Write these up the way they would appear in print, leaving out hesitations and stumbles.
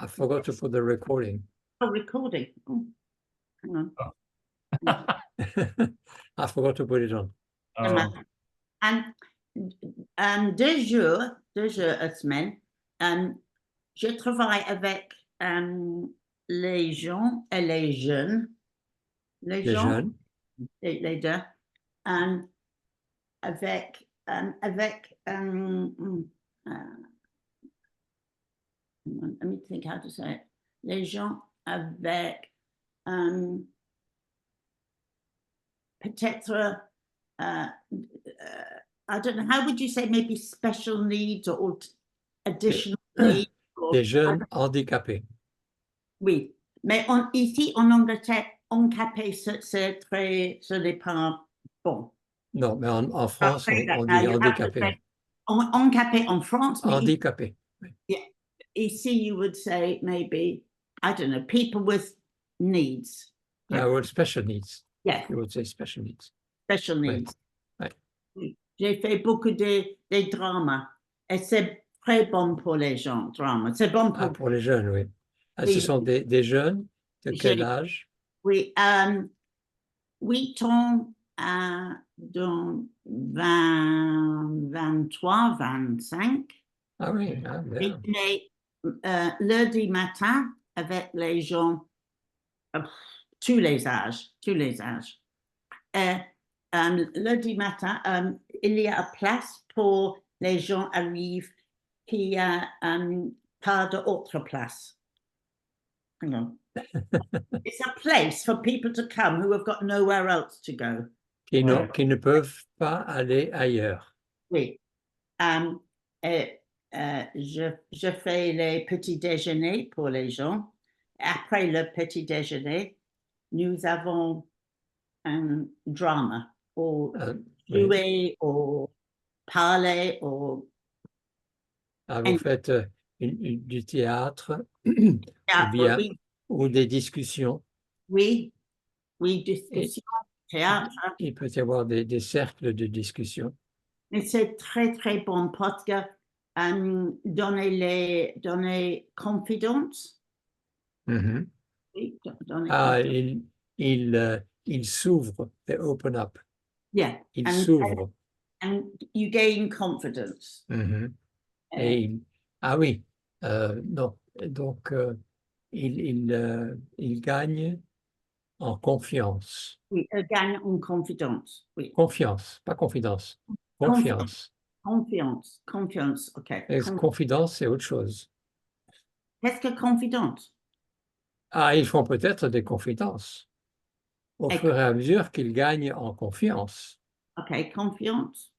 I forgot to put the recording. Oh, recording. Oh, hang on. I forgot to put it on. And deux jours à semaine, je travaille avec les gens et les jeunes. Les jeunes. Les deux. Avec let me think how to say it. Les gens avec peut-être I don't know, how would you say, maybe special needs or additional needs? Des jeunes handicapés. Oui, mais ici en Angleterre, handicapé, ce n'est pas bon. Non, mais en France, on dit handicapé. Handicapé en France. Handicapé. Yeah. Ici, you would say maybe, I don't know, people with needs. Yeah. Well, special needs. Yeah. You would say special needs. Special needs. Right. Oui. J'ai fait beaucoup de dramas et c'est très bon pour les gens, drama. C'est bon pour les jeunes, oui. Oui. Ce sont des jeunes de quel âge? Oui, 8 ans dans 20, 23, 25. Ah oui, bien. Mais lundi matin, avec les gens, tous les âges. Lundi matin, il y a place pour les gens arrivent qui a pas d'autre place. Hang on. It's a place for people to come who have got nowhere else to go. Qui ne peuvent pas aller ailleurs. Oui. Je fais les petits déjeuners pour les gens. Après le petit déjeuner, nous avons un drama, ou jouer, ou parler, ou... vous faites du théâtre, ou des discussions. Oui, discussions, théâtre. Il peut y avoir des cercles de discussion. Et c'est très, très bon parce que donner confidence. Mm-hmm. Oui, il s'ouvre, they open up. Yeah. Il s'ouvre. And you gain confidence. Mm-hmm. Oui, non. Donc, il gagne en confiance. Oui, il gagne en confidence. Oui. Confiance, pas confidence. Confiance. Confiance, ok. Confidence, c'est autre chose. Qu'est-ce que confidence? Ils font peut-être des confidences au fur et à mesure qu'ils gagnent en confiance. Ok, confiance.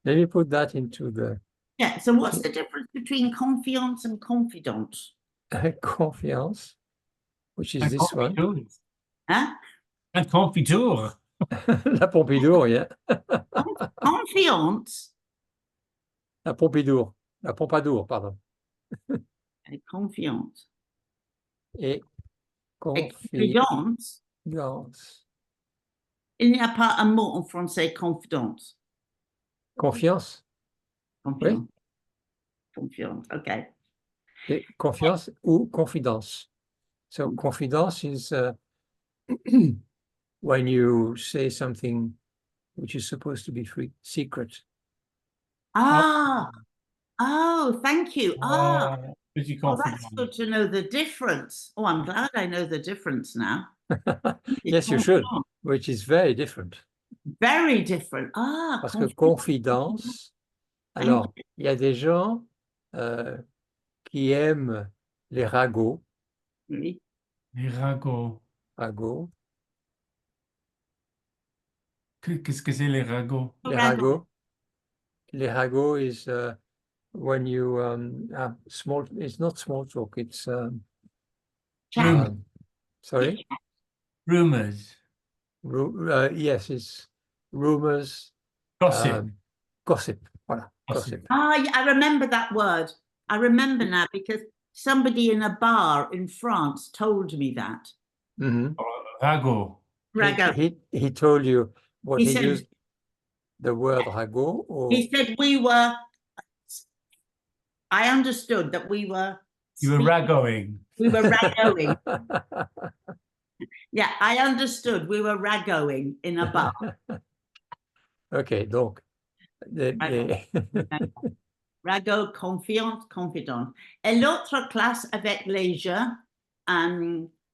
Let me put that into the... Yeah, so what's the difference between confiance and confidence? Confiance, which is this one. Hein? And confiture. La Pompidou, yeah. Confiance. La Pompadour, pardon. Et confiance. Et confidence. Il n'y a pas un mot en français, confidence. Confiance. Confiance. Oui. Confiance, ok. Et confiance ou confidence. So confidence is when you say something which is supposed to be secret. Oh, thank you. That's good to know the difference. Oh, I'm glad I know the difference now. Yes, you should, which is very different. Very different. Parce que confidence, alors, il y a des gens qui aiment les ragots. Oui. Les ragots. Ragots. Qu'est-ce que c'est les ragots? Les ragots. Les ragots is when you small. It's not small talk. It's sorry. Rumors. Yes, it's rumors. Gossip. Gossip. Voilà. Gossip. I remember that word. I remember now because somebody in a bar in France told me that. Mm-hmm. Ragot. Ragot. He told you what he said, used the word ragot? Or? He said I understood that we were You were speak. ragoing. We were ragoing. Yeah, I understood. We were ragoing in a bar. Ok, donc, Rago, confiante, confident. Et l'autre classe avec les jeux,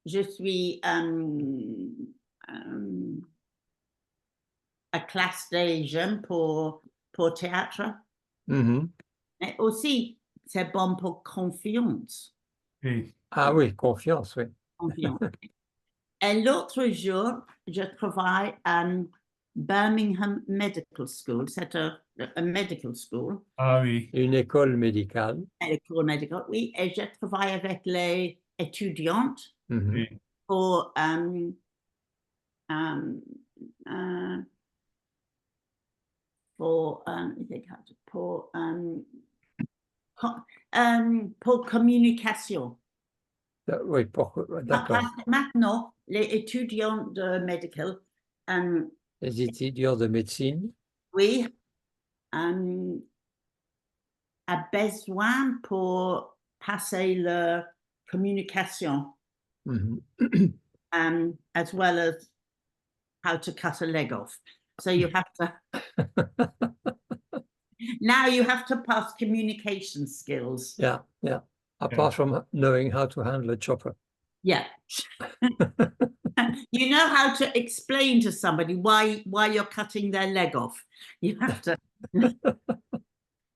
je suis à classe des jeunes pour théâtre. Mhm. Mais aussi, c'est bon pour confiance. Oui. Ah oui, confiance, oui. Confiance. Et l'autre jour, je travaille à Birmingham Medical School. C'est un medical school. Ah oui. Une école médicale. École médicale, oui. Et je travaille avec les étudiantes Mhm. Oui. pour pour communication. Oui, d'accord. Maintenant, les étudiants de medical, Les étudiants de médecine. oui, a besoin pour passer leur communication, Mhm. as well as how to cut a leg off. So you have to, now you have to pass communication skills. Yeah, yeah. Apart from knowing how to handle a chopper. Yeah. You know how to explain to somebody why you're cutting their leg off. You have to.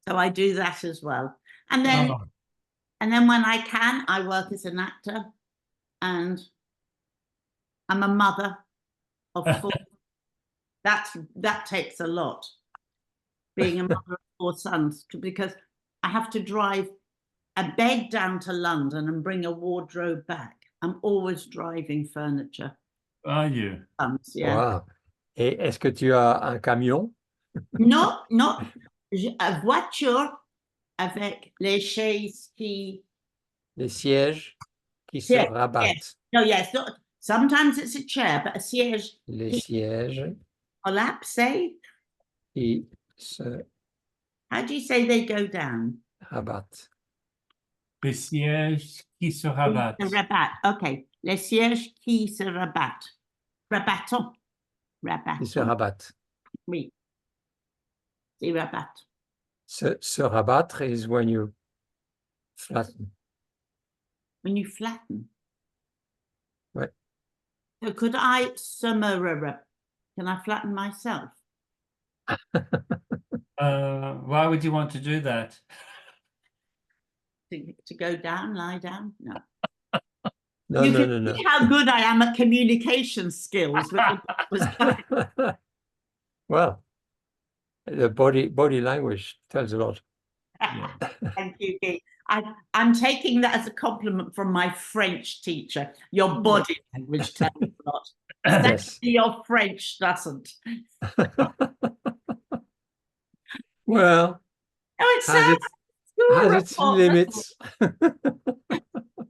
So I do that as well. And then, Oh, and then when I can, I work as an actor, and I'm a mother of 4. That takes a lot, being a mother of 4 sons, because I have to drive a bed down to London and bring a wardrobe back. I'm always driving furniture. are you? Yeah. Wow. Et est-ce que tu as un camion? Non, une voiture avec les chaises qui... Les sièges qui se rabattent. Yes. No, yes. No, sometimes it's a chair, but a siège Les sièges collapse. qui se How do you say they go down? rabattent. Les sièges qui se rabattent. Se rabattent. OK. Les sièges qui se rabattent. Rabattons. Qui se Rabattons. rabattent. Oui. They rabattent. Se rabattre is when you flatten. When you flatten. Ouais. So could I can I flatten myself? Why would you want to do that? To go down, lie down? No. No, You no, can no, see no. how good I am at communication skills. Well, the body language tells a lot. Yeah. Thank you, Guy. I'm taking that as a compliment from my French teacher. Your body language tells a lot. Yes. Your French doesn't. Well, Oh, it has its limits.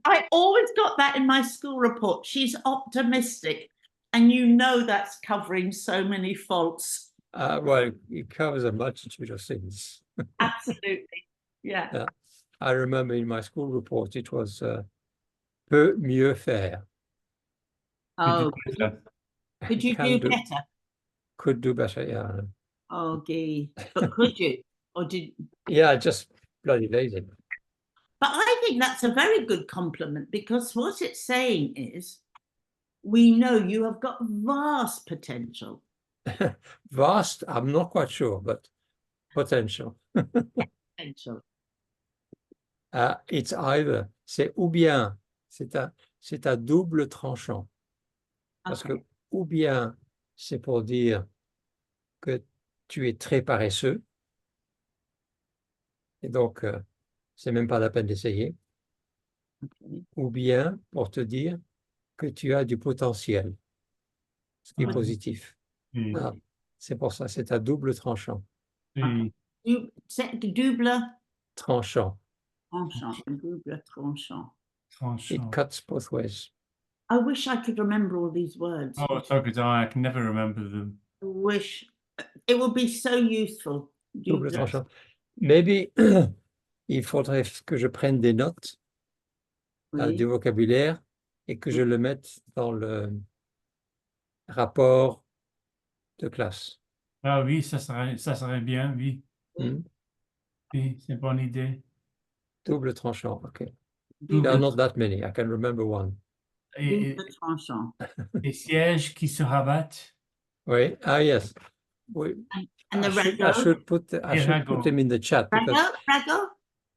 I always got that in my school report. She's optimistic, and you know that's covering so many faults. Well, it covers a multitude of things. Absolutely, yeah. I remember in my school report it was peut mieux faire. Oh, could you do better? Could do better, yeah. Oh, Guy, but could you, or did? Yeah, just bloody lazy. But I think that's a very good compliment, because what it's saying is, we know you have got vast potential. Vast, I'm not quite sure, but potential. Potential. It's either, c'est ou bien, c'est à double tranchant. Parce que ou bien, c'est pour dire que tu es très paresseux, et donc, c'est même pas la peine d'essayer. Ou bien, pour te dire que tu as du potentiel, ce qui est positif. C'est pour ça, c'est à double tranchant. C'est double Tranchant. Double tranchant. It cuts both ways. I wish I could remember all these words. Oh, so could I. I can never remember them. I wish it would be so useful. Double tranchant. Maybe il faudrait que je prenne des notes Oui. du vocabulaire et que je le mette dans le rapport de classe. Ah oui, ça serait bien, oui. Hmm? Oui, c'est une bonne idée. Double tranchant, OK. Double. There are not that many. I can remember one. Et, Double tranchant. les sièges qui se rabattent. Oui, yes. Oui. And the I ragot. should put them in the chat because Ragot.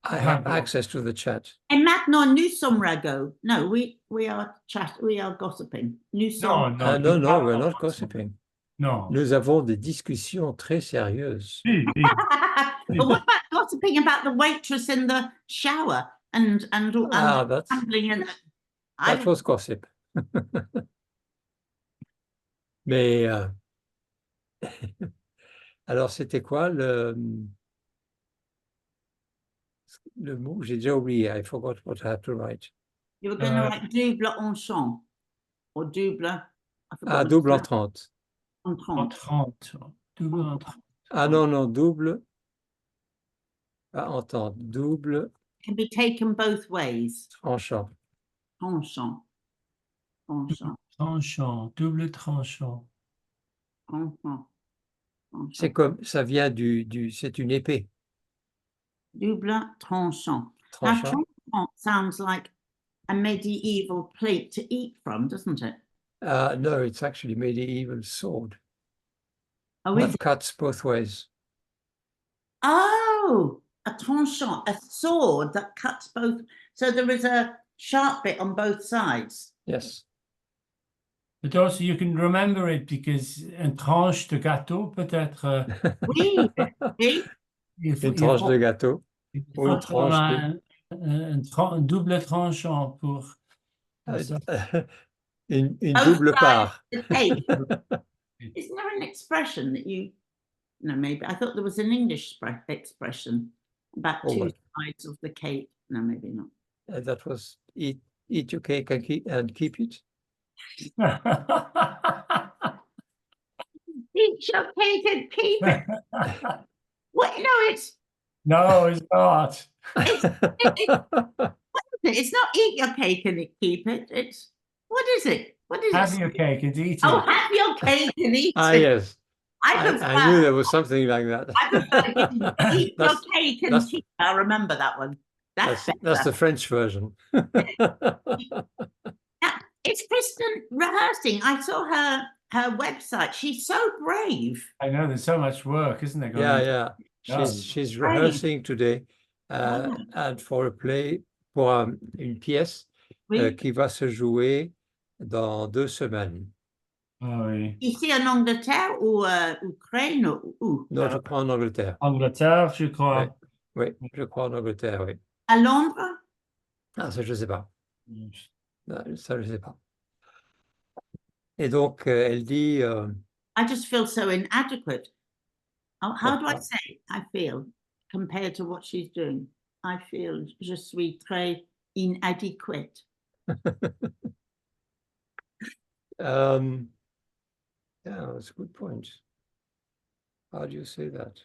I have Ragot. access to the chat. Et maintenant, nous sommes ragot. No, we are gossiping. Nous sommes. No, we're not gossiping. No. Nous avons des discussions très sérieuses. Oui, oui. But what about gossiping about the waitress in the shower and That's, handling and that was gossip. Mais alors, c'était quoi le mot? J'ai déjà oublié. I forgot what I had to write. you were going to write double enchant or double. I forgot. Double en 30. En 30. 30. Double en 30. Non, double. Entente. Double. Can be taken both ways. Tranchant. Tranchant. Tranchant. Tranchant. Double tranchant. Tranchant. C'est comme, ça vient c'est une épée. Double tranchant. Tranchant. Now, tranchant sounds like a medieval plate to eat from, doesn't it? No, it's actually medieval sword. Oh, That cuts both ways. Oh, a tranchant, a sword that cuts both. So there is a sharp bit on both sides. Yes. But also you can remember it because une tranche de gâteau peut-être. Oui, oui. Une tranche de gâteau. Ou une tranche un double tranchant pour. une double part. Isn't there an expression that you? No, maybe I thought there was an English expression about two sides of the cake. No, maybe not. That was eat your cake and keep it. Eat your cake and keep it. What? No, it's. No, it's not. It's not eat your cake and keep it. It's what is it? What is have it? Your cake and eat it. Oh, have your cake and eat it. Yes. I knew there was something like that. I prefer eat your cake and keep. I remember that one. That's the French version. It's Kristen rehearsing. I saw her website. She's so brave. I know there's so much work, isn't there? Yeah. She's rehearsing today and for a play, pour une pièce qui va se jouer dans 2 semaines. Oh, oui. Ici en Angleterre ou Ukraine ou où? Non, je crois en Angleterre. Angleterre, je crois. Oui, je crois en Angleterre, oui. À Londres? Ça, je ne sais pas. Ça, je ne sais pas. Et donc, elle dit... I just feel so inadequate. How do I say I feel compared to what she's doing? I feel je suis très inadequate. Yeah, that's a good point. How do you say that?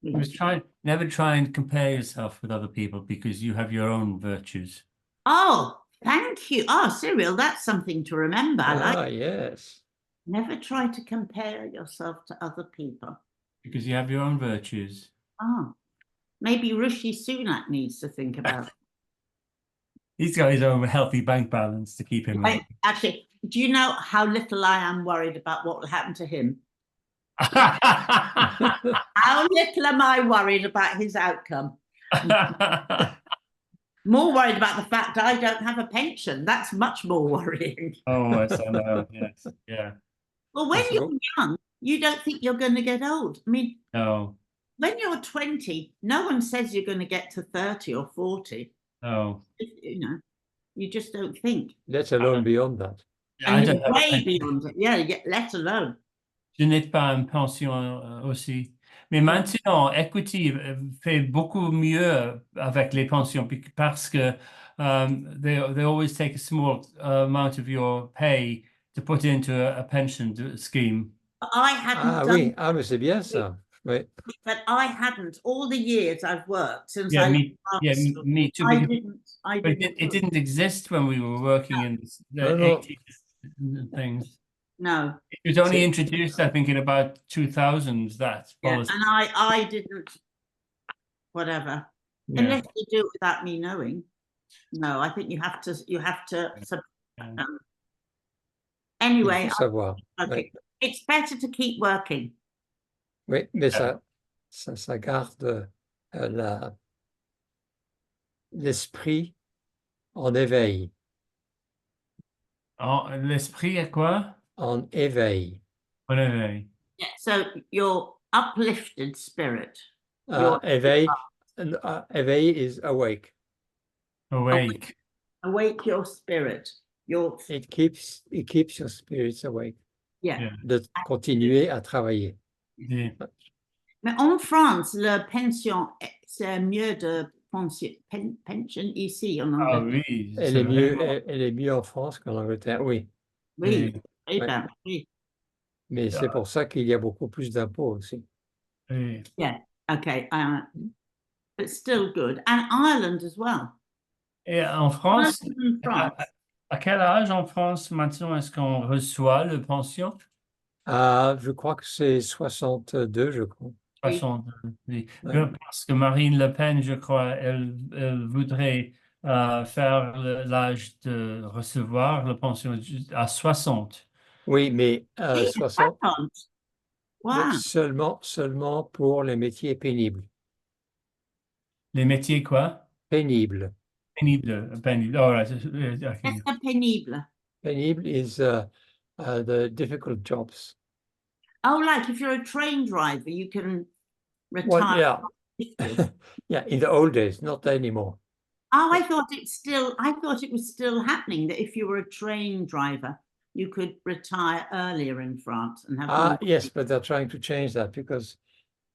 Never try and compare yourself with other people because you have your own virtues. Oh, thank you. Oh, Cyril, that's something to remember. I like. Yes. Never try to compare yourself to other people. Because you have your own virtues. Oh, maybe Rishi Sunak needs to think about it. He's got his own healthy bank balance to keep him. Actually, do you know how little I am worried about what will happen to him? How little am I worried about his outcome? More worried about the fact I don't have a pension. That's much more worrying. Oh, yes, I know. Yes, yeah. Well, when you're young, you don't think you're going to get old. I mean, no. When you're 20, no one says you're going to get to 30 or 40. No. You know, you just don't think. Let alone beyond that. And you're way beyond it. Yeah, let alone. Je n'ai pas une pension aussi. Mais maintenant, Equity fait beaucoup mieux avec les pensions parce que they always take a small amount of your pay to put into a pension scheme. I hadn't done. Oui, mais c'est bien ça. Je Oui. But I hadn't all the years I've worked since Yeah, I me too. I But didn't. it didn't exist when we were working in the No. 80s and things. No. It was only introduced, I think, in about 2000s, that Yeah, policy. and I didn't. Whatever. Yeah. Unless you do it without me knowing. No, I think you have to. Yeah. Anyway, Il faut savoir. okay. Oui. It's better to keep working. Oui, mais ça garde l'esprit en éveil. L'esprit est quoi? En éveil. En éveil. Yeah, so your uplifted spirit. Éveil is awake. Awake. Awake your spirit. It keeps your spirits awake. Yeah. De continuer à travailler. Yeah. Mais en France, la pension, c'est mieux de pension ici en Ah Angleterre. oui. Elle est mieux en France qu'en Angleterre, oui. Oui, Oui. oui. Mais c'est pour ça qu'il y a beaucoup plus d'impôts aussi. Oui. Yeah, okay. But still good. And Ireland as well. Et en France, In France. à quel âge en France maintenant est-ce qu'on reçoit le pension? Je crois que c'est 62, je crois. 62, oui. Ouais. Parce que Marine Le Pen, je crois, elle voudrait faire l'âge de recevoir la pension à 60. Oui, mais 60, mais Wow. seulement pour les métiers pénibles. Les métiers quoi? Pénibles. Pénible. All right. Okay. Qu'est-ce que pénible? Pénible is the difficult jobs. Oh, like if you're a train driver, you can retire. Well, yeah. Yeah, in the old days, not anymore. Oh, I thought it was still happening that if you were a train driver, you could retire earlier in France and have. Yes, but they're trying to change that because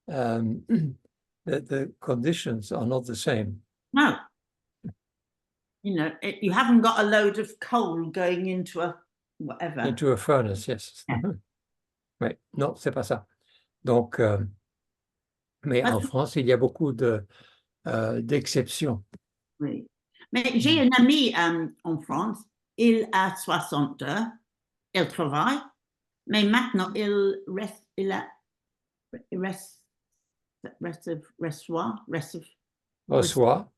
the conditions are not the same. No. You know, you haven't got a load of coal going into a whatever. Into a furnace, yes. Yeah. Oui, non, c'est pas ça. Donc, mais en France, il y a beaucoup d'exceptions. Oui. Mais j'ai un ami en France, il a 62, il travaille, mais maintenant il reçoit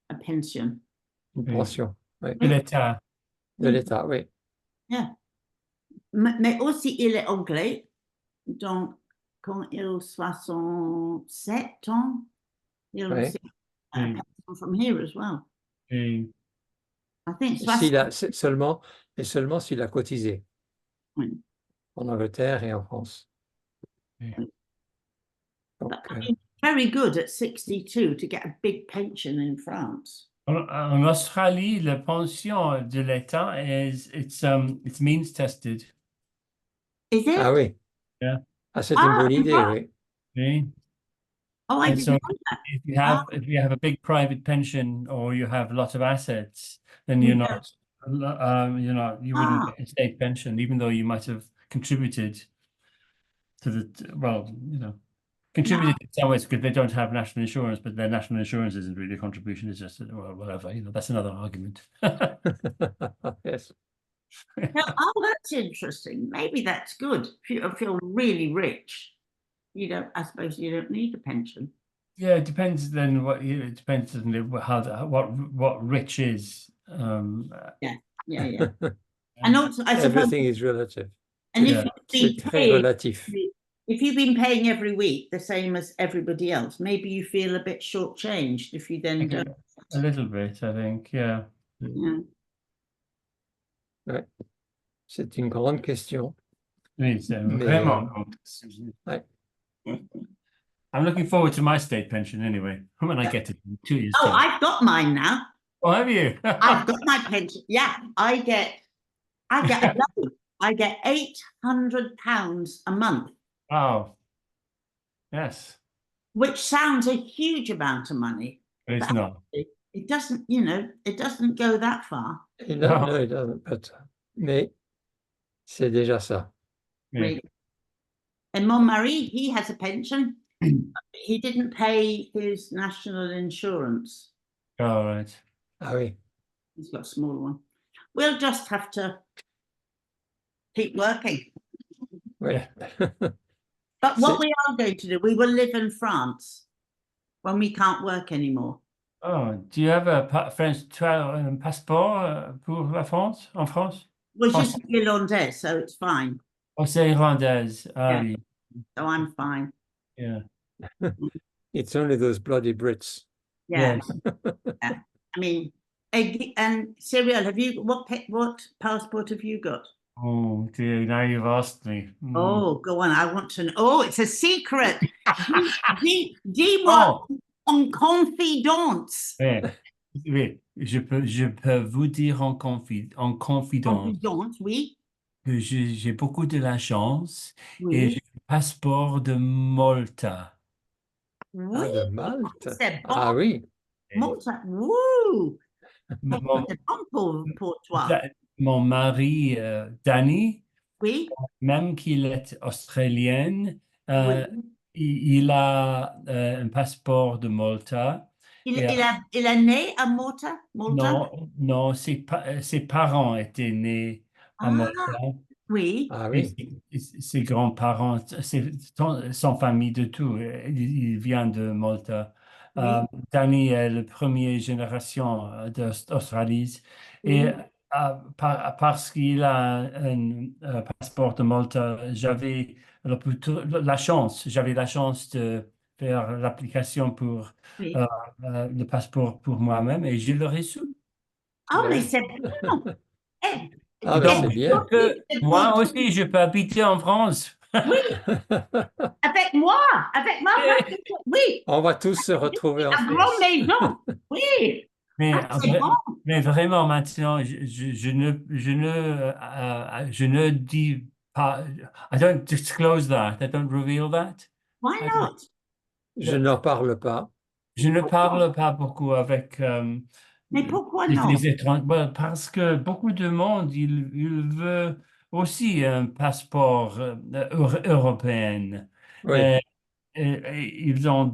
une pension. Une pension, oui. De l'État. De l'État, oui. Yeah. Mais aussi, il est anglais, donc quand il a 67 ans, il reçoit une pension from here as well. Oui. I think seulement s'il a cotisé. Oui. En Angleterre et en France. Oui. Donc, very good at 62 to get a big pension in France. En Australie, la pension de l'État it's means tested. Is it? Ah oui. Yeah. C'est une bonne idée, oui. Oui. Oh, I didn't know that. If you have a big private pension or you have lots of assets, then you wouldn't get a state pension, even though you might have contributed to contributed in some ways because they don't have national insurance, but their national insurance isn't really a contribution, it's just whatever, that's another argument. Yes. Oh, that's interesting. Maybe that's good. If you feel really rich, I suppose you don't need a pension. Yeah, it depends then what rich is. Yeah. And also, I suppose everything is relative. And C'est très relatif. If you've been paying every week the same as everybody else, maybe you feel a bit shortchanged if you then don't. A little bit, I think, yeah. Ouais. C'est une grande question. Oui, c'est vraiment grande question. I'm looking forward to my state pension anyway, when I get it in 2 years' time. I've got mine now. Oh, have you? I've got my pension. Yeah, I get a loan. I get £800 a month. Wow. Yes. Which sounds a huge amount of money. But it's not. It doesn't, it doesn't go that far. No, it doesn't. Mais c'est déjà ça. Yeah. And mon mari, he has a pension. He didn't pay his national insurance. All right. Ah oui. He's got a small one. We'll just have to keep working. Ouais. But what we are going to do, we will live in France when we can't work anymore. Oh, do you have a French passport pour la France, en France? Well, just irlandais, so it's fine. Oh, c'est irlandaise. Ah, Yeah. oui. So I'm fine. Yeah. It's only those bloody Brits. Yeah. Yes. Yeah. I mean, and Cyril, have you what passport have you got? Oh, dear, now you've asked me. Oh, go on. I want to know. Oh, it's a secret. Dis-moi en confidence. Oui, je peux vous dire en confidence Confidence, oui. que j'ai beaucoup de la chance Oui. et j'ai le passeport de Malta. Oui. Ah, de Malte. C'est bon. Ah oui. Malta. Wouh. Mon, C'est bon pour toi. mon mari, Danny, Oui. même qu'il est australien, Oui. il a un passeport de Malta. Il est né à Malta? Non, ses parents étaient nés à Malta. Oui. Ah Et oui. ses grands-parents, son famille de tout, il vient de Malta. Oui. Danny est la première génération d'Australie. Et parce qu'il a un passeport de Malta, j'avais la chance de faire l'application pour Oui. le passeport pour moi-même et je l'ai reçu. Ah, mais Ouais. c'est bon. Ah ben c'est bien. Moi aussi, je peux habiter en France. Oui, avec moi, oui. On va tous se retrouver en La grande France. maison, oui. Mais, C'est bon. mais vraiment, maintenant, je ne dis pas, I don't disclose that, I don't reveal that. Why not? Je n'en parle pas. Je ne parle pas beaucoup avec Mais pourquoi non? les étrangers. Well, parce que beaucoup de monde, il veut aussi un passeport européen. Oui. Ils ont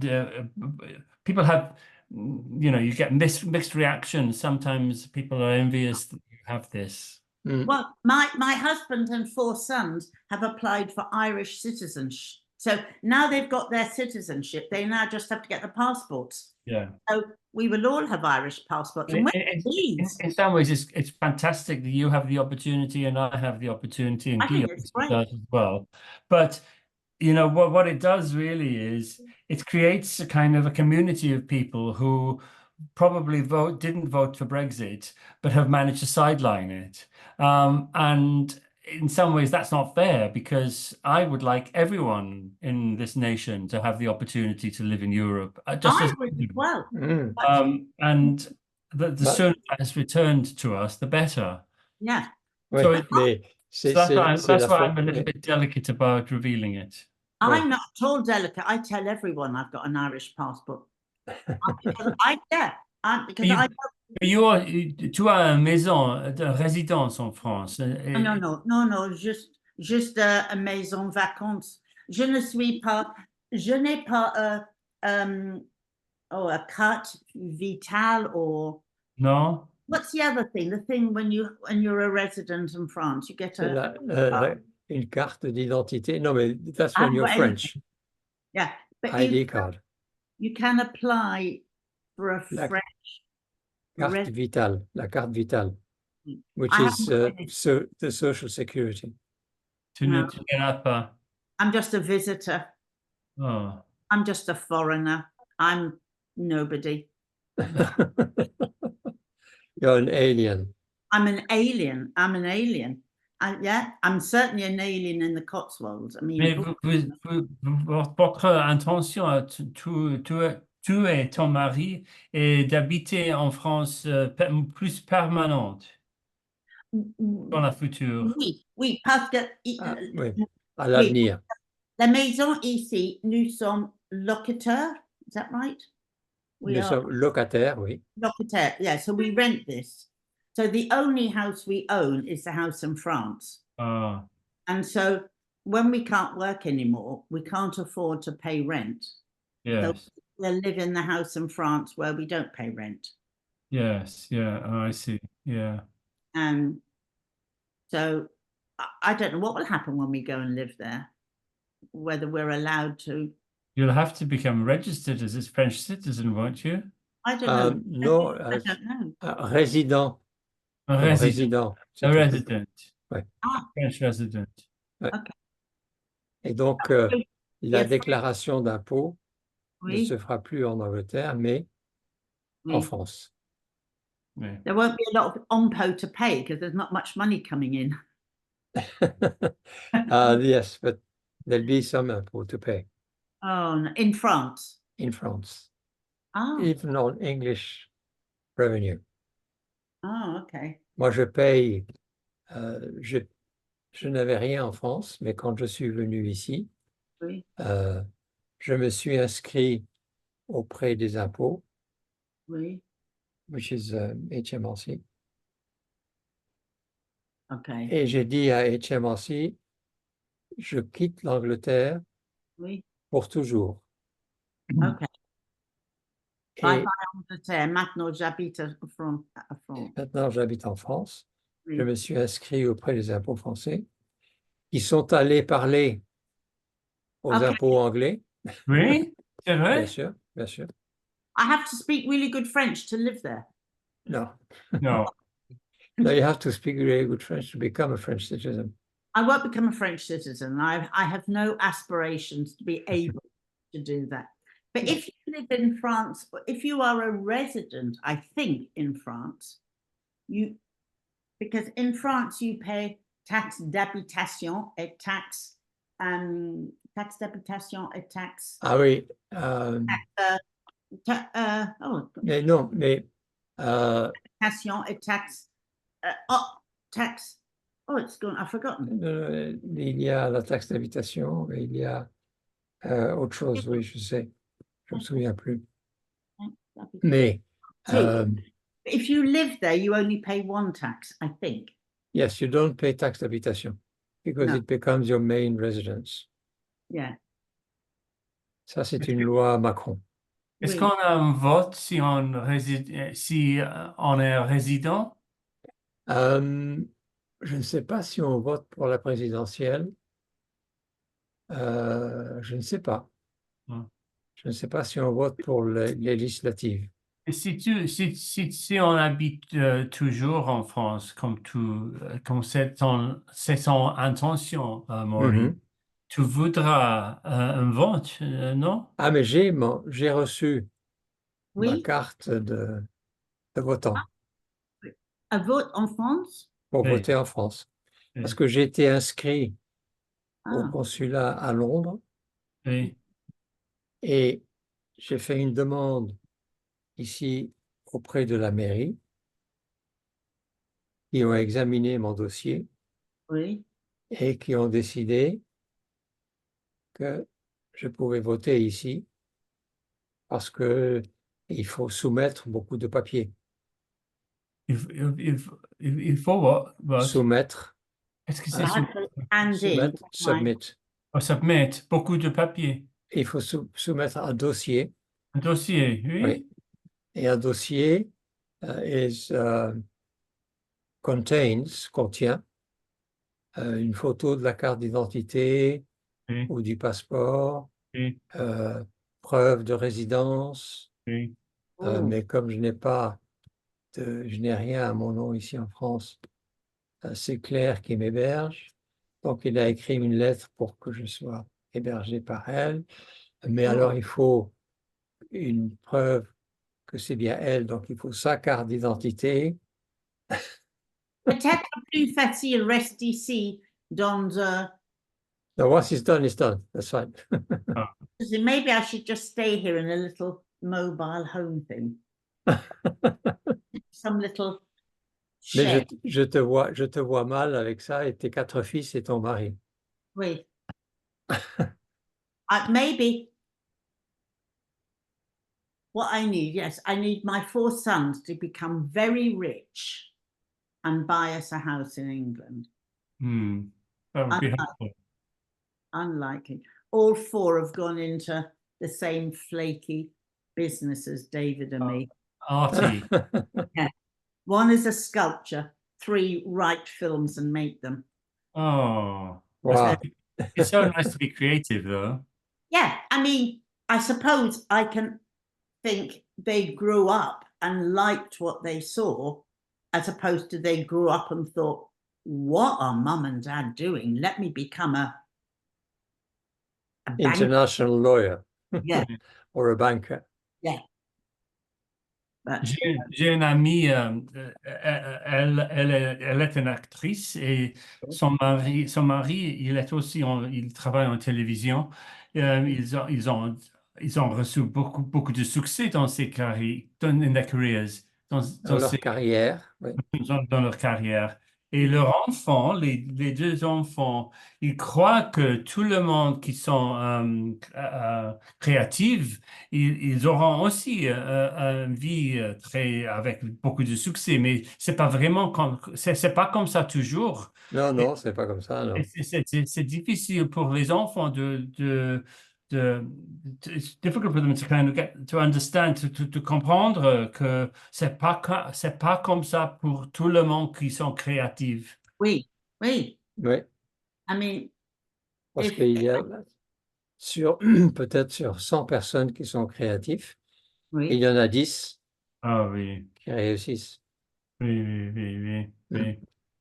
people have, you get mixed reactions. Sometimes people are envious that you have this. Mm. Well, my husband and 4 sons have applied for Irish citizenship. So now they've got their citizenship, they now just have to get the passports. Yeah. So we will all have Irish passports. And In some ways, it's fantastic that you have the opportunity and I have the opportunity, and I think Guillaume it's great. does as well. But you know what it does really is it creates a kind of a community of people who probably didn't vote for Brexit, but have managed to sideline it. And in some ways, that's not fair because I would like everyone in this nation to have the opportunity to live in Europe. Just I as would as well. Mm. and the sooner it's returned to us, the better. Yeah. Oui, So mais that's why I'm a oui. little bit delicate about revealing it. I'm not at all delicate. I tell everyone I've got an Irish passport. Tu as une maison de résidence en France. Non, juste une maison vacances. Je n'ai pas a carte vitale or Non? what's the other thing? The thing when you're a resident in France, you get Une carte d'identité. No, mais that's when you're French. Yeah, but ID card. You can apply for a French carte vitale, la carte vitale, which is the social security. Tu ne diras pas. I'm just a visitor. Oh. I'm just a foreigner. I'm nobody. You're an alien. I'm an alien. I'm certainly an alien in the Cotswolds. I mean, mais votre intention, tu et ton mari, est d'habiter en France plus permanente dans la future. Oui, parce que oui, à l'avenir. La maison ici, nous sommes locataires. Is that right? Nous sommes locataires, oui. Locataire, yeah. So we rent this. So the only house we own is the house in France. Ah. And so when we can't work anymore, we can't afford to pay rent. Yes. So we'll live in the house in France where we don't pay rent. Yes. Yeah. I see. Yeah. So I don't know what will happen when we go and live there, whether we're allowed to. You'll have to become registered as a French citizen, won't you? I don't know. Non, I don't know. résident. A Comme resident. c'est A tout. resident. Ouais. Ah, French resident. okay. Et donc, la déclaration d'impôt ne Oui, se fera plus en Angleterre, mais en oui. France. Oui. There won't be a lot of OMPO to pay because there's not much money coming in. Yes, but there'll be some impôt to pay Oh, no, in France. in France, Oh, even on English revenue. oh, okay. Moi, je paye, je n'avais rien en France, mais quand je suis venu ici, Oui, je me suis inscrit auprès des impôts, oui, which is HMRC, okay. et j'ai dit à HMRC, je quitte l'Angleterre Oui, pour toujours. okay. Et Bye bye Angleterre. Maintenant, j'habite à France. maintenant, j'habite en France. Oui. Je me suis inscrit auprès des impôts français. Ils sont allés parler aux Okay. impôts anglais. Oui, c'est vrai? Bien sûr, bien sûr. I have to speak really good French to live there. No. No. No, you have to speak really good French to become a French citizen. I won't become a French citizen. I have no aspirations to be able to do that. But if you live in France, if you are a resident, I think in France, because in France you pay taxe d'habitation et taxe d'habitation et taxe. Ah oui. Mais non, mais Habitation et taxe. Taxe. Oh, it's gone. I've forgotten. il y a la taxe d'habitation et il y a autre chose, oui, je sais. Je ne me souviens plus. Mais if you live there, you only pay one tax, I think. Yes, you don't pay taxe d'habitation because it becomes your main residence. Yeah. Ça, c'est une loi Macron. Est-ce qu'on a un vote si on est résident? Je ne sais pas si on vote pour la présidentielle. Je ne sais pas. Je ne sais pas si on vote pour les législatives. Et si on habite toujours en France, comme c'est son intention, Maureen, tu voudras un vote, non? Ah, mais j'ai reçu ma Oui. carte de votant Un vote en France? pour Oui. voter en France. Oui. Parce que j'ai été inscrit au Ah, consulat à Londres Oui. et j'ai fait une demande ici auprès de la mairie. Qui ont examiné mon dossier oui. et qui ont décidé que je pouvais voter ici parce qu'il faut soumettre beaucoup de papiers. Il faut vote. Soumettre. Est-ce que c'est Soumettre, submit. Submit, beaucoup de papiers. Il faut soumettre un dossier. Un dossier, oui. Oui. Et un dossier contient une photo de la carte d'identité Oui. ou du passeport, Oui. preuve de résidence. Oui. Mais comme je n'ai rien à mon nom ici en France, c'est Claire qui m'héberge. Donc, il a écrit une lettre pour que je sois hébergé par elle. Mais alors, il faut une preuve que c'est bien elle. Donc, il faut sa carte d'identité. Peut-être plus facile reste ici dans No, once it's done, it's done. That's fine. maybe I should just stay here in a little mobile home thing. Some little Mais shed. je te vois mal avec ça et tes 4 fils et ton mari. Oui. Maybe what I need, yes, I need my 4 sons to become very rich and buy us a house in England. That would be helpful. unlikely. All four have gone into the same flaky business as David and me. Artie. One is a sculpture, 3 write films and make them. Oh, Wow. it's so nice to be creative, though. Yeah, I mean, I suppose I can think they grew up and liked what they saw, as opposed to they grew up and thought, what are mum and dad doing? Let me become a banker. International lawyer. Yeah. Or a banker. Yeah. But, J'ai une amie, elle est une actrice et son mari, il est aussi, il travaille en télévision. Ils ont reçu beaucoup de succès dans ses carrières, dans Dans leur carrière. Oui. dans leur carrière. Et leur enfant, les 2 enfants, ils croient que tout le monde qui sont créatifs, ils auront aussi une vie avec beaucoup de succès, mais c'est pas vraiment c'est pas comme ça toujours. Non, c'est pas comme ça, non. C'est difficile pour les enfants it's difficult for them to kind of get to understand, to comprendre que c'est pas comme ça pour tout le monde qui sont créatifs. oui. Oui. I mean, Parce qu'il y a peut-être sur 100 personnes qui sont créatifs, il y en a 10 qui réussissent. Oui.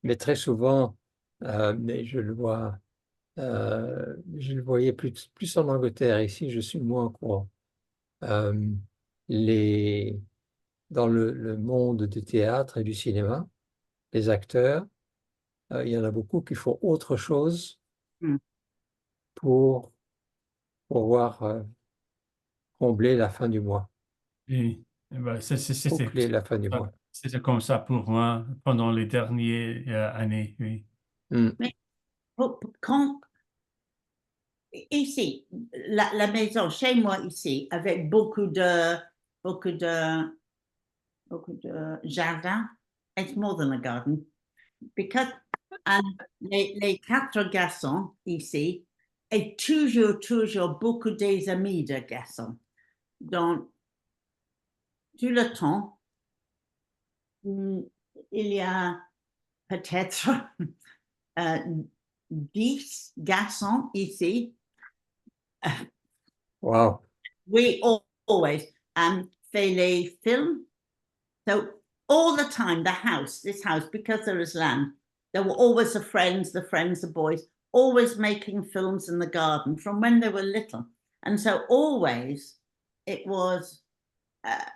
Mais très souvent, mais je le vois, je le voyais plus en Angleterre. Ici, je suis moins au courant. Dans le monde du théâtre et du cinéma, les acteurs, il y en a beaucoup qui font autre chose pour pouvoir combler la fin du mois. Oui. Ben, Boucler la fin du mois. C'était comme ça pour moi pendant les dernières années, oui. Mais quand ici, la maison chez moi ici, avec beaucoup de jardins, it's more than a garden, because les 4 garçons ici, et toujours beaucoup des amis de garçons. Donc, tout le temps, il y a peut-être 10 garçons ici. Wow. We always fait les films. So all the time, this house, because there is land, there were always the friends, the boys, always making films in the garden from when they were little. And so always it was a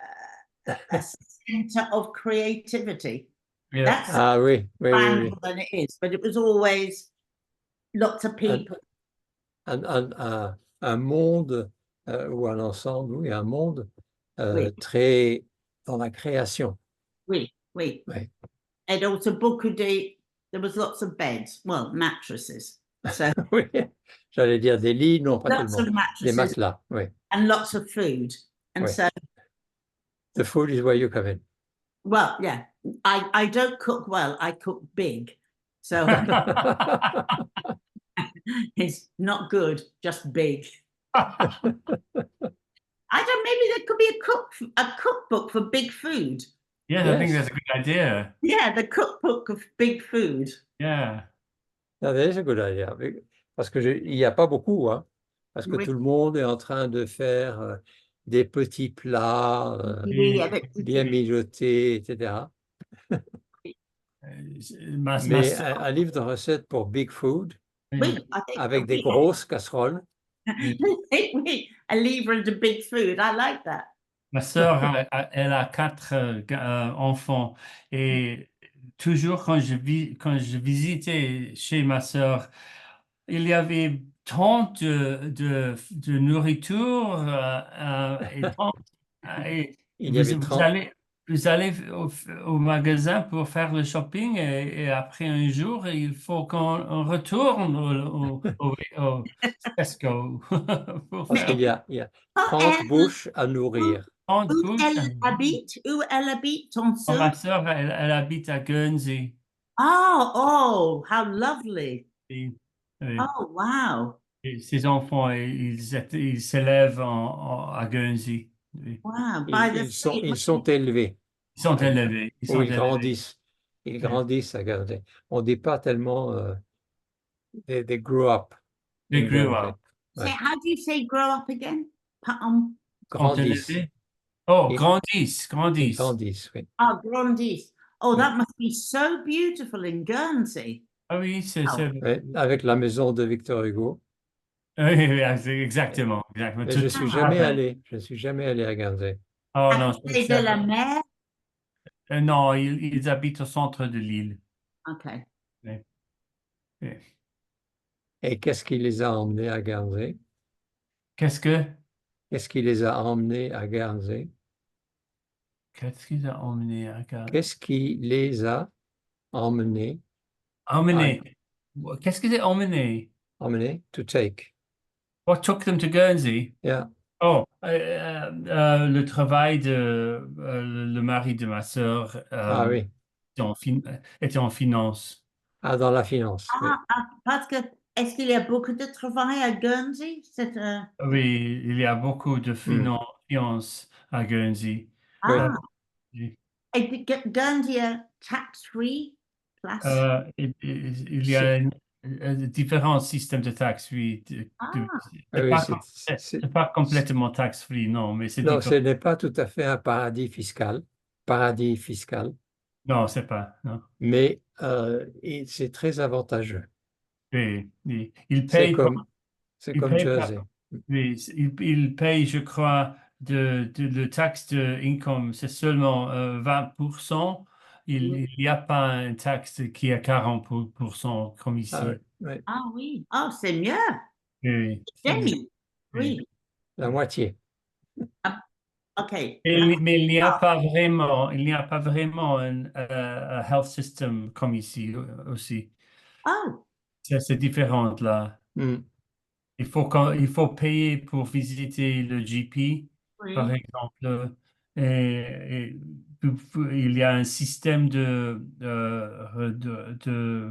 center of creativity. Yeah. That's oui. than it is, but it was always lots of people. Un monde ou un ensemble, oui, un monde Oui. très dans la création. Oui. And also there was lots of beds, well, mattresses. So Oui, j'allais dire des lits, non, pas lots tellement. of mattresses, des matelas, oui. and lots of food. And Oui. so The food is where you come in. well, yeah, I don't cook well, I cook big. So it's not good, just big. I don't, maybe there could be a cookbook for big food. Yeah, Yes. I think that's a good idea. Yeah, the cookbook of big food. Yeah. That is a good idea. Parce que il n'y a pas beaucoup, hein. Parce que tout le monde est en train de faire des petits plats bien mijotés, etc. Mais un livre de recettes pour big food, avec des grosses casseroles. Oui, a livre de big food, I like that. Ma sœur, elle a 4 enfants et toujours quand je visitais chez ma sœur, il y avait tant de nourriture Il y avait vous allez au magasin pour faire le shopping et après un jour, il faut qu'on retourne au Tesco. Parce qu'il y a 30 bouches à nourrir. Où elle habite, ton sœur? Ma sœur, elle habite à Guernsey. Oh, how lovely. Oui. Oh, wow. Et ses enfants, ils s'élèvent à Guernsey. Oui. Wow, by the sea. Ils sont élevés. Ils sont élevés. Ils Ou sont ils élevés. grandissent. Ils Oui. grandissent à Guernsey. On dit pas tellement they grew up They in grew Guernsey. up. Say, Ouais. how do you say grow up again? Sont Grandissent. élevés. Oh, Ils, grandissent, ils grandissent. grandissent, oui. Grandis. Oh, Oui. that must be so beautiful in Guernsey. Ah oui, Oh. Ouais, avec la maison de Victor Hugo. oui, oui, exactement, exactement. Mais Tout je suis à jamais fait. allé. Je suis jamais allé à Guernsey. Oh À non, côté de la mer. non, ils habitent au centre de l'île. Okay. Oui, oui. Et qu'est-ce qui les a emmenés à Guernsey? Qu'est-ce que, Qu'est-ce qui les a emmenés à Guernsey? qu'est-ce qu'ils ont emmené à Qu'est-ce qui les a emmenés à emmené? Qu'est-ce qu'ils ont emmené? emmenés to take? What took them to Guernsey? Yeah. Oh, le travail de le mari de ma sœur Ah oui. était en finance. Ah, dans la finance, oui. Parce que est-ce qu'il y a beaucoup de travail à Guernsey? Oui, il y a beaucoup de Hmm. finance à Guernsey. Oui. Euh, Ah, oui. et Guernsey a tax-free place? Il y a différents systèmes de taxes, oui. Ah, Ah oui, C'est pas complètement tax-free, non, mais c'est non, ce différent. n'est pas tout à fait un paradis fiscal. Paradis fiscal. Non, c'est pas, non. Mais c'est très avantageux. Oui, oui. Il C'est paye comme, c'est il comme paye Jersey. oui, il paye, je crois, de taxe de income, c'est seulement 20%. Il n'y a pas un taxe qui est 40% comme Ah, ici. oui, ah oui. Oh, c'est mieux. Oui, Demi. oui. Oui. la moitié. Ah, OK. Mais il n'y a pas vraiment un health system comme ici aussi. Oh, C'est différent là. Hmm. Il faut payer pour visiter le GP, par oui. exemple. Et il y a un système de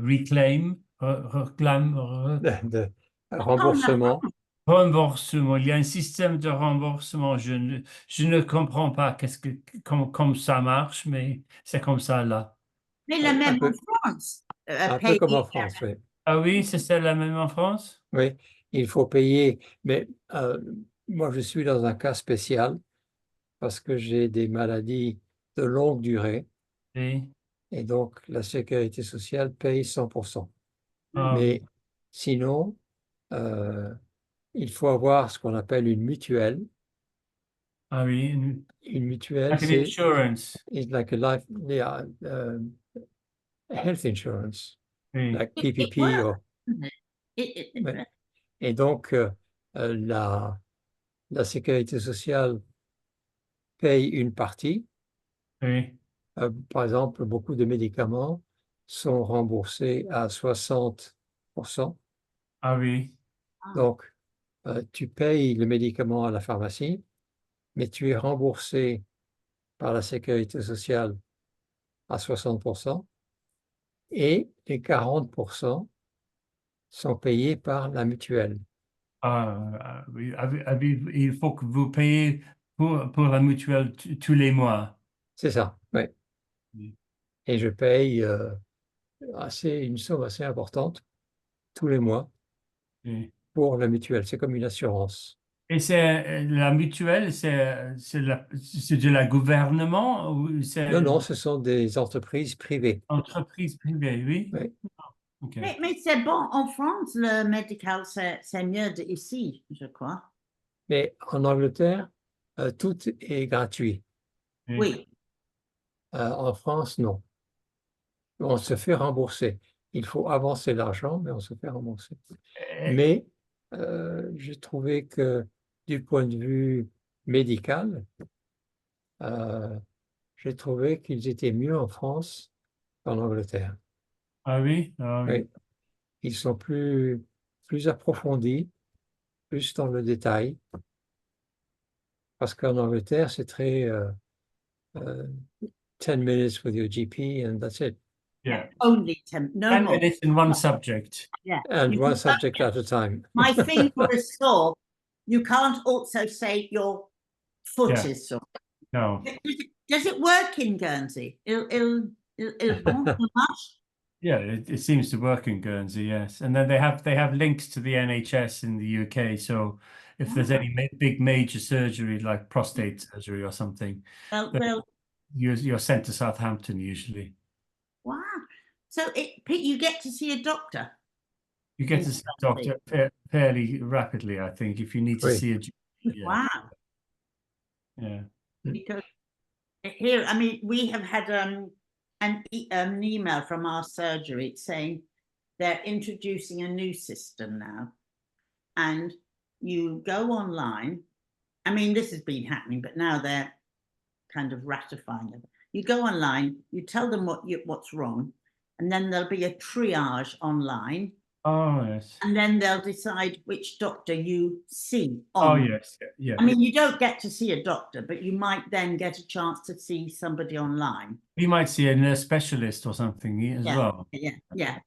reclaim, De Comme la remboursement. remboursement. Il y a un système de remboursement. Je ne comprends pas comment ça marche, mais c'est comme ça là. Mais la Un même en peu, France. un peu Payer. comme en France, oui. Ah oui, c'est ça la même en France? Oui, il faut payer. Mais moi, je suis dans un cas spécial parce que j'ai des maladies de longue durée Oui. et donc la sécurité sociale paye 100%. Ah oui. Mais sinon, euh, il faut avoir ce qu'on appelle une mutuelle. Ah oui. Une mutuelle, Like an c'est insurance. it's like a life, yeah, health insurance, Oui. like It PPP. works. It, Ouais. Et donc, la sécurité sociale paye une partie. Oui. Par exemple, beaucoup de médicaments sont remboursés à 60%. Ah oui. Donc, tu payes le médicament à la pharmacie, mais tu es remboursé par la sécurité sociale à 60% et les 40% sont payés par la mutuelle. Oui. Il faut que vous payez pour la mutuelle tous les mois. C'est ça, oui. Oui. Et je paye une somme assez importante tous les mois Oui. pour la mutuelle. C'est comme une assurance. Et c'est la mutuelle, c'est de la gouvernement ou Non, c'est non, ce sont des entreprises privées. entreprise privée, oui? Oui. OK. mais c'est bon, en France, le médical, c'est mieux d'ici, je crois. Mais en Angleterre, tout est gratuit. Oui. Oui. En France, non. On se fait rembourser. Il faut avancer l'argent, mais on se fait rembourser. Euh, Mais j'ai trouvé que du point de vue médical, euh, j'ai trouvé qu'ils étaient mieux en France qu'en Angleterre. ah oui? Ah oui. Oui. Ils sont plus approfondis, plus dans le détail, parce qu'en Angleterre, c'est très 10 minutes with your GP and that's it. Yeah. Only 10, no 10 more. minutes in one subject. Yeah. And You one can- subject at a time. My finger is sore. You can't also say your foot Yeah. is sore. No. Does it work in Guernsey? Il bon, ça marche? Yeah, it seems to work in Guernsey, yes. And then they have links to the NHS in the UK. So if there's any big major surgery like prostate surgery or something, Well, you're sent to Southampton usually. wow. So you get to see a doctor. You get to see a doctor fairly rapidly, I think, if you need to Oui. see a GP. Yeah. Wow. Yeah. Because here, I mean, we have had an email from our surgery saying they're introducing a new system now, and you go online. I mean, this has been happening, but now they're kind of ratifying it. You go online, you tell them what's wrong, and then there'll be a triage online. Oh, yes. And then they'll decide which doctor you see Oh, on. yes. Yeah. I mean, you don't get to see a doctor, but you might then get a chance to see somebody online. You might see a nurse specialist or something as well. Yeah.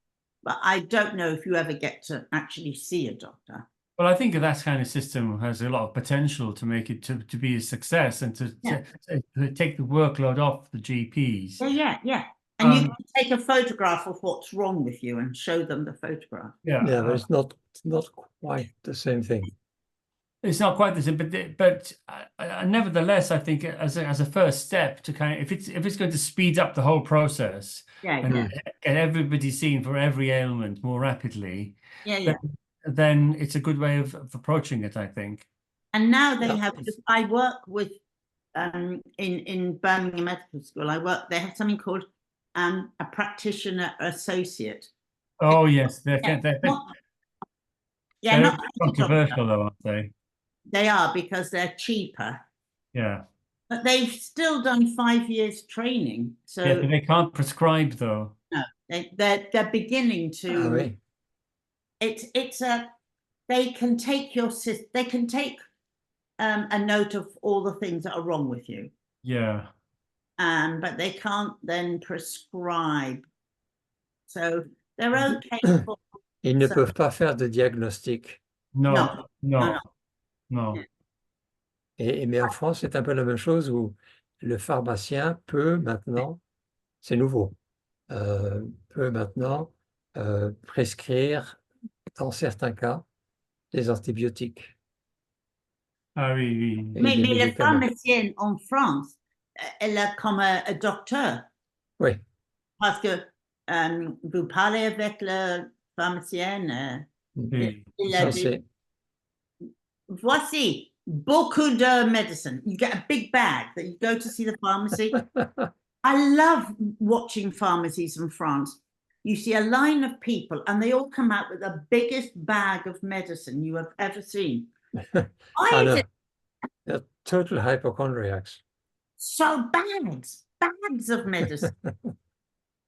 But I don't know if you ever get to actually see a doctor. Well, I think that kind of system has a lot of potential to make it to be a success and to take the workload off the GPs. Yeah. And you can take a photograph of what's wrong with you and show them the photograph. Yeah, but it's not quite the same thing. It's not quite the same, but nevertheless, I think as a first step to kind of if it's going to speed up the whole process and get everybody seen for every ailment more rapidly, then it's a good way of approaching it, I think. And now they have. I work with in Birmingham Medical School. They have something called a practitioner associate. Oh yes, they're not controversial though, aren't they? They are, because they're cheaper. Yeah. But they've still done 5 years training. So yeah, but they can't prescribe though. No, they're beginning to. They can take a note of all the things that are wrong with you. Yeah. But they can't then prescribe. So they're okay. Ils ne peuvent pas faire de diagnostic. Non. Mais en France, c'est un peu la même chose où le pharmacien peut maintenant, c'est nouveau, peut maintenant prescrire, dans certains cas, des antibiotiques. Ah oui. Mais la pharmacienne en France, elle est comme un docteur. Oui. Parce que vous parlez avec le pharmacien. Il a dit, voici beaucoup de medicine. You get a big bag that you go to see the pharmacy. I love watching pharmacies in France. You see a line of people and they all come out with the biggest bag of medicine you have ever seen. Why is it? They're total hypochondriacs. So bags of medicine.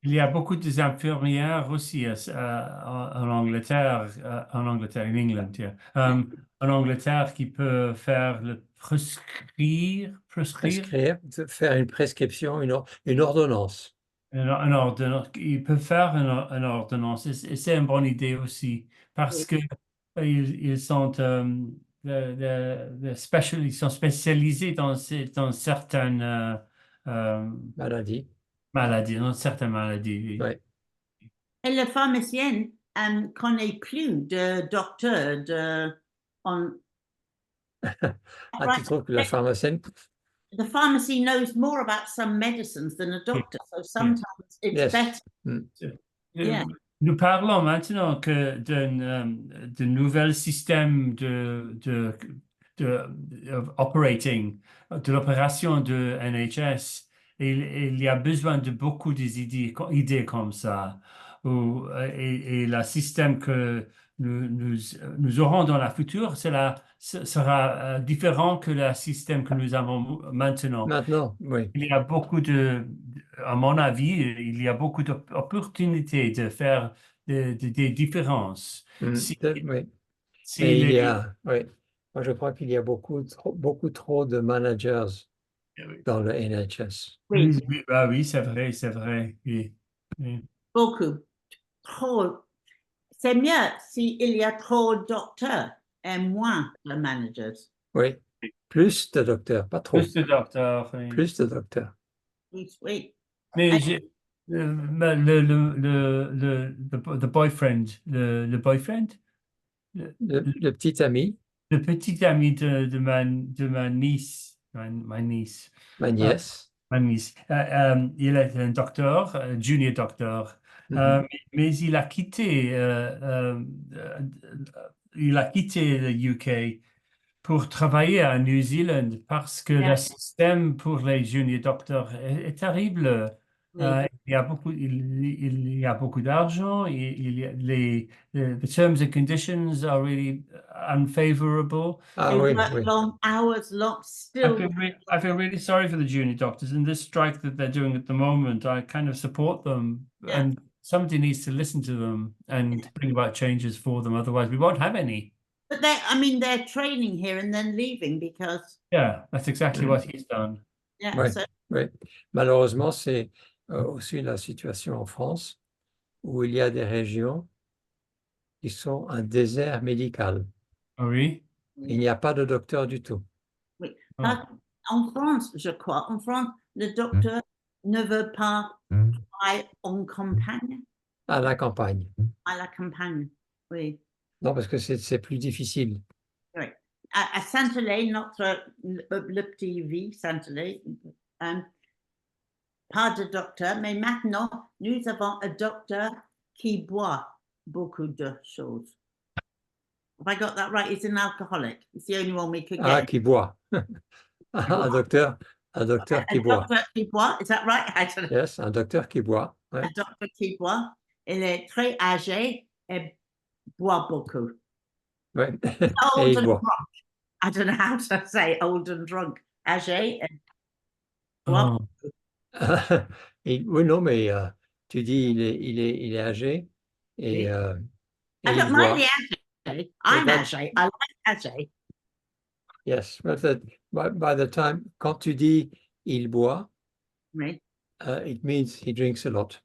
Il y a beaucoup d'infirmières aussi en Angleterre, en England, yeah. En Angleterre qui peut faire le prescrire, faire une prescription, une ordonnance. Une ordonnance. Ils peuvent faire une ordonnance et c'est une bonne idée aussi parce que ils sont ils sont spécialisés dans certaines maladies. Dans certaines maladies. Oui. Et le pharmacien connaît plus de docteurs Tu trouves que la pharmacienne? The pharmacy knows more about some medicines than a doctor, so sometimes it's better. Nous parlons maintenant que de nouveaux systèmes de operating, de l'opération de NHS. Il y a besoin de beaucoup d'idées comme ça. Et le système que nous aurons dans la future, sera différent que le système que nous avons maintenant. Maintenant, oui. Il y a beaucoup à mon avis, il y a beaucoup d'opportunités de faire des différences. Oui. Moi, je crois qu'il y a beaucoup trop de managers dans le NHS. Oui, c'est vrai. Oui. Beaucoup. Trop. C'est mieux s'il y a trop de docteurs et moins de managers. Oui, plus de docteurs, pas trop. Plus de docteurs. Oui. Plus de docteurs. Oui, oui. Mais the boyfriend, le boyfriend, Le petit ami, le petit ami de ma nièce, ma nièce, ma nièce. ma nièce, il est un docteur, junior docteur, Mhm. mais il a quitté le UK pour travailler à New Zealand parce que le système pour les junior docteurs est terrible. Oui. Il y a beaucoup, il y a beaucoup d'argent. Il y a the terms and conditions are really unfavorable. Ah They oui, work oui. long hours, long still. I feel really sorry for the junior doctors in this strike that they're doing at the moment. I kind of support them, Yeah. and somebody needs to listen to them and bring about changes for them. Otherwise, we won't have any. But they're training here and then leaving because, Yeah, that's exactly what he's done. yeah. Oui, So, oui. Malheureusement, c'est aussi la situation en France où il y a des régions qui sont un désert médical. Oh, oui? Il n'y a pas de docteur du tout. oui. Oh. En France, je crois, en France, le docteur ne veut pas aller en campagne, À la campagne. à la campagne. Oui. Non, parce que c'est plus difficile. Oui. À Saint-Helay, le petit vie, Saint-Helay, pas de docteur, mais maintenant, nous avons un docteur qui boit beaucoup de choses. Have I got that right? He's an alcoholic. It's the only one we could Ah, get. qui boit. Un docteur qui boit. Docteur qui boit, is that right? I don't know. Yes, un docteur qui boit. Ouais. Un docteur qui boit. Il est très âgé et boit beaucoup. Ouais. Old Et il and boit. drunk. I don't know how to say old and drunk. Âgé et Oh. Oui, non, mais tu dis il est âgé et, I et don't il mind boit. the âgé. I'm that- âgé. I like âgé. Yes, but by the time, quand tu dis il boit, Oui. it means he drinks a lot.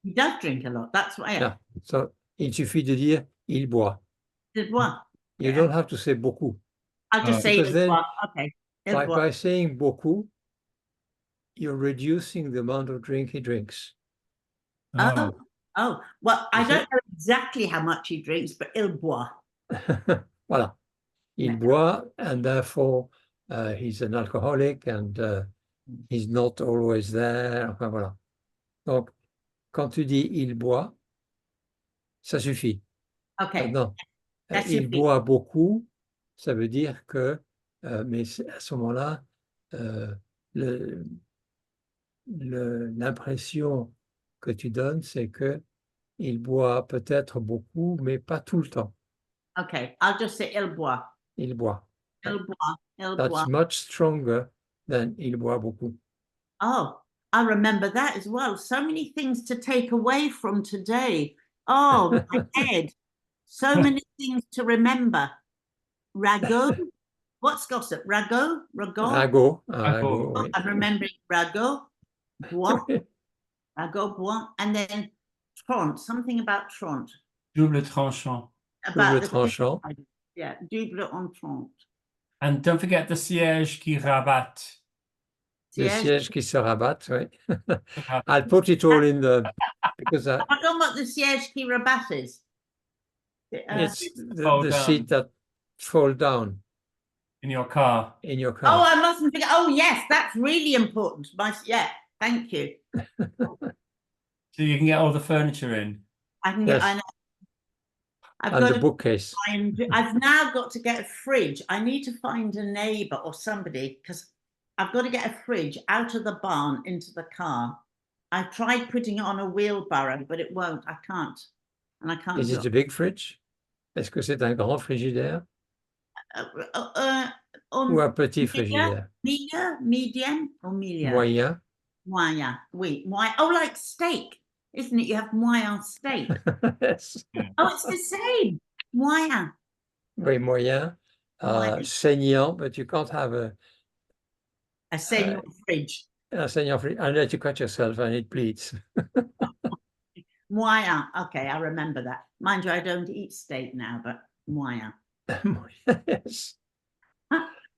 He does drink a lot. That's why. Yeah. So, il suffit de dire il boit. Il boit. You don't have to say beaucoup. I'll just say Because il then, boit. Okay. Il boit. by saying beaucoup, you're reducing the amount of drink he drinks. Oh. Well, I You don't know exactly how much he drinks, but il boit. Voilà. Il boit, and therefore he's an alcoholic and he's not always there. Enfin, voilà. Donc, quand tu dis il boit, ça suffit. Okay. Maintenant, Ça il suffit. boit beaucoup, ça veut dire que, mais à ce moment-là, l'impression que tu donnes, c'est que il boit peut-être beaucoup, mais pas tout le temps. Okay. I'll just say il boit. Il boit. Il boit. Il That's boit. much stronger than il boit beaucoup. Oh, I remember that as well. So many things to take away from today. Oh, my head. So many things to remember. Ragot. What's gossip? Ragot? Ragot. Ragot. Oui. I'm remembering ragot. Bois. Ragot, bois. And then tront. Something about tront. Double tranchant. Double tranchant. Yeah, double en tront. And don't forget the siège qui rabatte. Le siège qui se rabatte, oui. I'll put it all in the, because I don't know what the siège qui rabatte is. it's the seat that fall down in your car. in your car. Oh, I mustn't forget. Oh, yes, that's really important. Yeah, thank you. So you can get all the furniture in. I can Yes. get. I know. And the bookcase. I've now got to get a fridge. I need to find a neighbour or somebody because I've got to get a fridge out of the barn into the car. I've tried putting it on a wheelbarrow, but it won't. I can't. And I can't. Is it a big fridge? Est-ce que c'est un grand frigidaire? Ou un petit frigidaire? Medium or medium? Moyen. Moyen. Oui. Oh, like steak, isn't it? You have moyen steak. Yes. Oh, it's the same. Moyen. Oui, moyen. Saignant, but you can't have a saignant fridge. A saignant fridge unless you cut yourself and it bleeds. Moyen. Okay, I remember that. Mind you, I don't eat steak now, but moyen. Yes.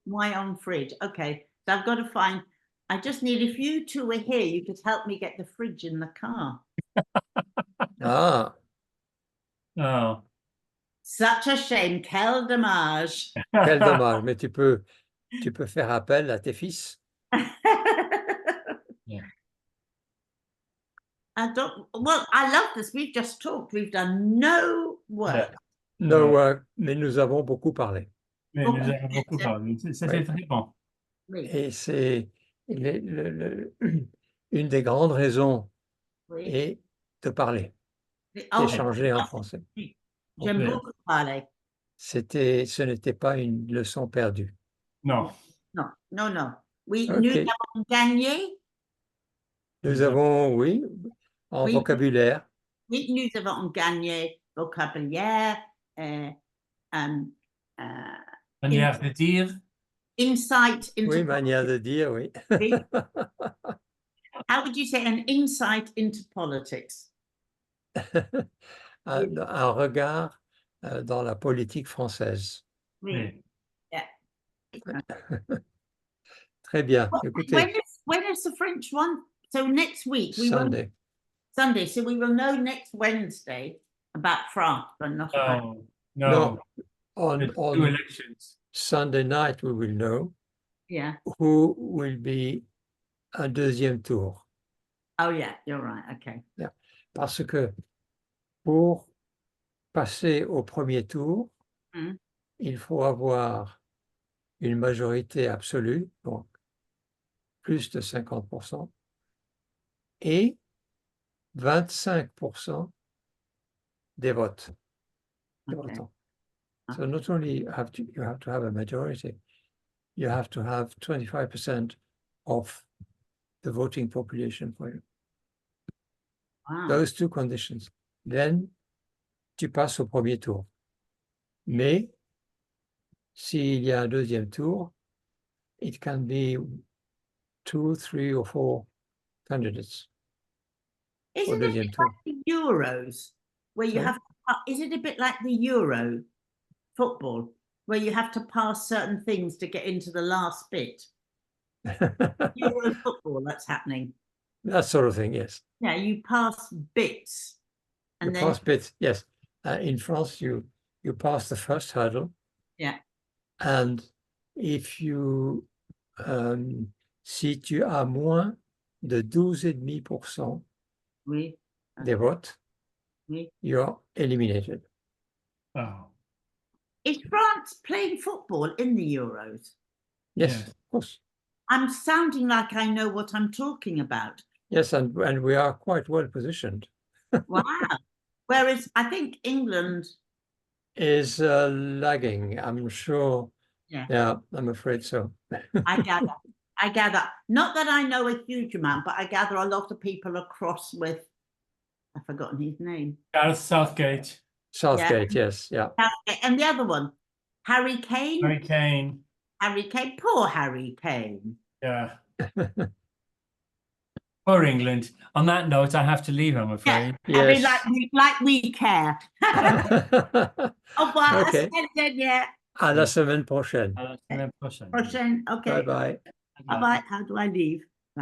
Moyen fridge. Okay, so I've got to find. I just need, if you two were here, you could help me get the fridge in the car. Ah, Oh. Such a shame. Quel dommage. quel dommage. Mais tu peux faire appel à tes fils. Yeah. Well, I love this. We've just talked. We've done no work. No work, mais nous avons beaucoup parlé. Mais nous avons beaucoup parlé. C'était très bon. Oui, Et c'est une des grandes raisons oui. est de parler, Oh, d'échanger en français. j'aime Oui. beaucoup parler. Ce n'était pas une leçon perdue. Non. Non, non, non. Oui, Ok. nous avons gagné. Nous avons, oui, en Oui. vocabulaire. Oui, nous avons gagné vocabulaire, Manière de dire. insight into Oui, manière de dire, oui. politics. How would you say an insight into politics? Un regard dans la politique française. Oui. Yeah. Très bien. Écoutez, When is the French one? So next week we Sunday. Sunday. So we will know next Wednesday about France, but not about. No. On Two elections. Sunday night, we will know Yeah. who will be un deuxième tour. Oh yeah, you're right. Okay. Yeah. Parce que pour passer au premier tour, il faut avoir une majorité absolue, donc plus de 50%, et 25% des votes. Des votants. So not only you have to have a majority, you have to have 25% of the voting population for you. Wow. Those two conditions. Then tu passes au premier tour. Mais s'il y a un deuxième tour, it can be 2, 3 or 4 candidates. Isn't it like the Euros, where you Sorry? have to, is it a bit like the Euro football, where you have to pass certain things to get into the last bit? Euro football, that's happening. That sort of thing, yes. Yeah, you pass bits. And You then pass bits, yes. In France, you pass the first hurdle. Yeah. And if you, si tu as moins de 12,5% Oui. des votes, Oui. you're eliminated. Oh. Is France playing football in the Euros? Yes, Yeah. of course. I'm sounding like I know what I'm talking about. Yes, and we are quite well positioned. Wow. Whereas I think England is lagging, I'm sure. Yeah, I'm afraid so. I gather. Not that I know a huge amount, but I gather a lot of people are cross with, I've forgotten his name. Gareth Southgate. Southgate, yes, yeah. And the other one, Harry Kane. Harry Kane. Harry Kane, poor Harry Kane. Yeah. Poor England. On that note, I have to leave, I'm afraid. Yeah, Yes. I mean, like we care. Au revoir, à Okay. la semaine dernière. À la semaine prochaine. À la semaine prochaine. Prochaine, okay. Bye bye. Bye bye. How do I leave?